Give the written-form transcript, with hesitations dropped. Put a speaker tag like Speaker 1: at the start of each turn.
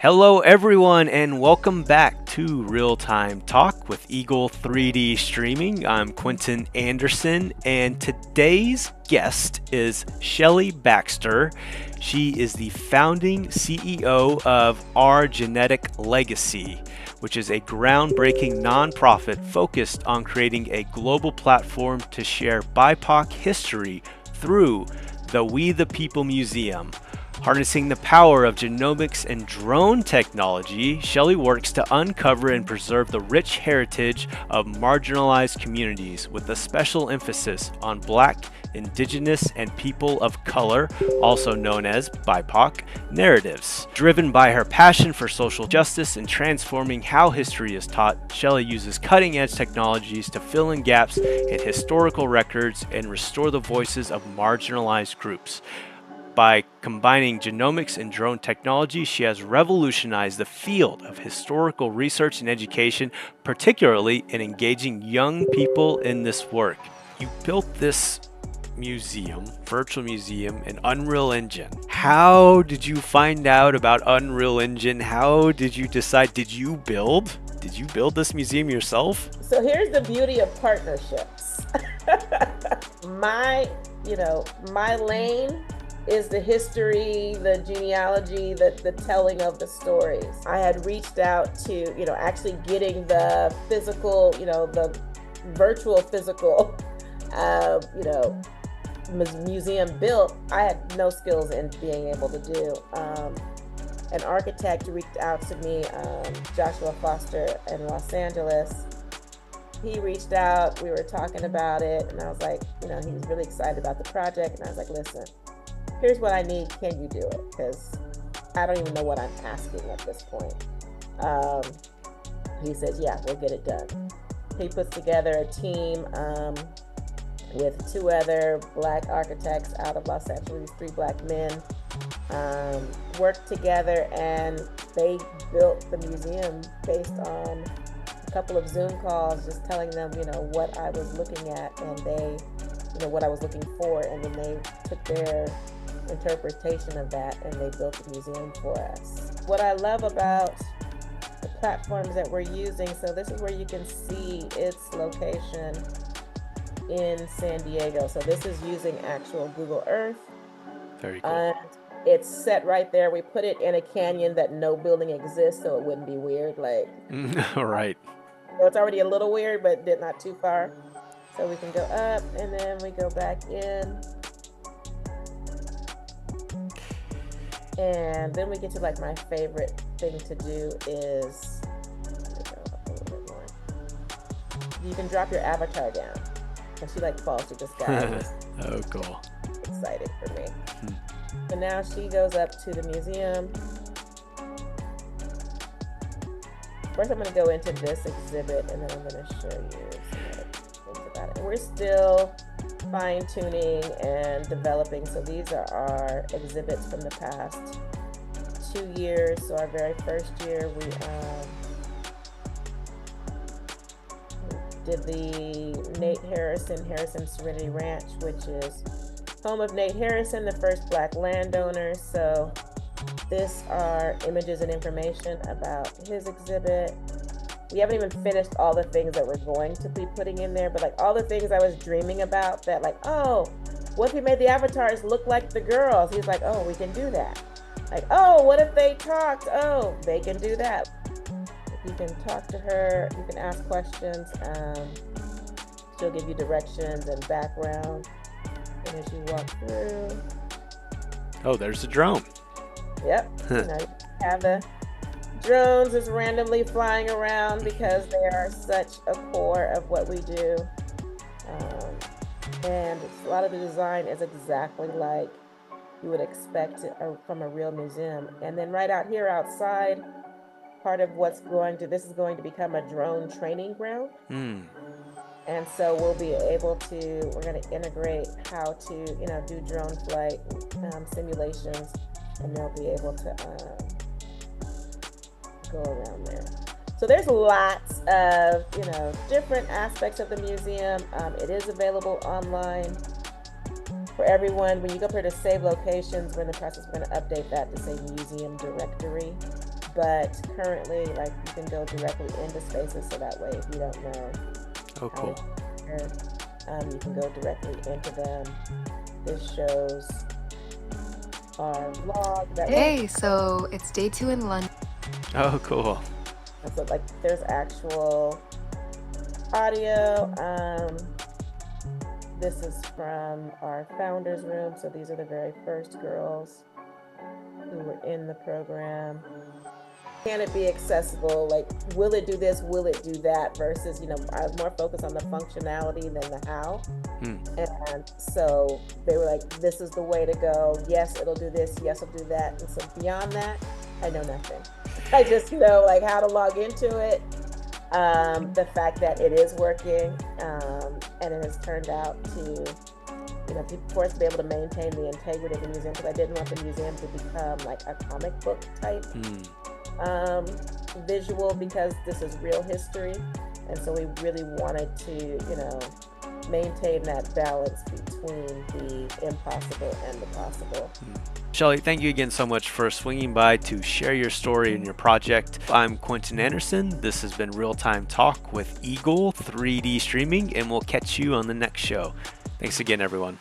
Speaker 1: Hello, everyone, and welcome back to Real Time Talk with Eagle 3D Streaming. I'm Quintin Anderson, and today's guest is Shellie Baxter. She is the founding CEO of Our Genetic Legacy, which is a groundbreaking nonprofit focused on creating a global platform to share BIPOC history through the We the People Museum. Harnessing the power of genomics and drone technology, Shellie works to uncover and preserve the rich heritage of marginalized communities with a special emphasis on Black, Indigenous, and people of color, also known as BIPOC, narratives. Driven by her passion for social justice and transforming how history is taught, Shellie uses cutting-edge technologies to fill in gaps in historical records and restore the voices of marginalized groups. By combining genomics and drone technology, she has revolutionized the field of historical research and education, particularly in engaging young people in this work. You built this museum, virtual museum, in Unreal Engine. How did you find out about Unreal Engine? How did you decide? Did you build this museum yourself?
Speaker 2: So here's the beauty of partnerships. My lane is the history, the genealogy, the telling of the stories. I had reached out to, actually getting the physical, the virtual physical, museum built. I had no skills in being able to do. An architect reached out to me, Joshua Foster in Los Angeles. He reached out, we were talking about it, and I was like, he was really excited about the project, and I was like, listen, here's what I need, can you do it? Because I don't even know what I'm asking at this point. He says, yeah, we'll get it done. He puts together a team with two other Black architects out of Los Angeles, three Black men, worked together, and they built the museum based on a couple of Zoom calls, just telling them, what I was looking at, and they, what I was looking for, and then they took their interpretation of that and they built the museum for us. What I love about the platforms that we're using, so this is where you can see its location in San Diego. So this is using actual Google Earth.
Speaker 1: Very cool.
Speaker 2: And it's set right there. We put it in a canyon that no building exists, so it wouldn't be weird.
Speaker 1: All right.
Speaker 2: So it's already a little weird, but not too far. So we can go up and then we go back in. And then we get to my favorite thing to do is, let me go up a little bit more. You can drop your avatar down. And she falls to the sky.
Speaker 1: Oh, cool.
Speaker 2: Excited for me. And now she goes up to the museum. First I'm gonna go into this exhibit and then I'm gonna show you some things about it. And we're still fine-tuning and developing. So these are our exhibits from the past 2 years. So our very first year, we did the Nate Harrison Serenity Ranch, which is home of Nate Harrison, the first Black landowner. So this are images and information about his exhibit. We haven't even finished all the things that we're going to be putting in there, but all the things I was dreaming about that oh, what if we made the avatars look like the girls? He's like, oh, we can do that. Oh, what if they talked? Oh, they can do that. You can talk to her, you can ask questions. She'll give you directions and background. And as you walk through.
Speaker 1: Oh, there's the drone.
Speaker 2: Yep. You have the drones just randomly flying around because they are such a core of what we do. And a lot of the design is exactly like you would expect from a real museum. And then right out here outside, part of this is going to become a drone training ground. And so we'll be able to, we're going to integrate how to, do drone flight simulations, and they'll be able to go around there. So there's lots of, different aspects of the museum. It is available online for everyone. When you go up here to save locations, we're in the process, we're going to update that to say museum directory. but currently, like, you can go directly into spaces, so that way, if you don't know
Speaker 1: Oh,
Speaker 2: how
Speaker 1: cool.
Speaker 2: to enter, you can go directly into them. This shows our log that
Speaker 3: Hey, so it's day 2 in London.
Speaker 1: Oh, cool.
Speaker 2: and so, like, there's actual audio. This is from our founders room, so these are the very first girls who were in the program. Can it be accessible? Like, will it do this? Will it do that? Versus, I was more focused on the functionality than the how. And so they were like, this is the way to go. Yes, it'll do this. Yes, it'll do that. And so beyond that, I know nothing. I just know, like, how to log into it. The fact that it is working, and it has turned out to, for us to be able to maintain the integrity of the museum, because I didn't want the museum to become like a comic book type visual, because this is real history, and so we really wanted to, maintain that balance between the impossible and the possible.
Speaker 1: Shellie, thank you again so much for swinging by to share your story and your project. I'm Quintin Anderson. This has been Real Time Talk with Eagle 3D Streaming, and we'll catch you on the next show. Thanks again, everyone.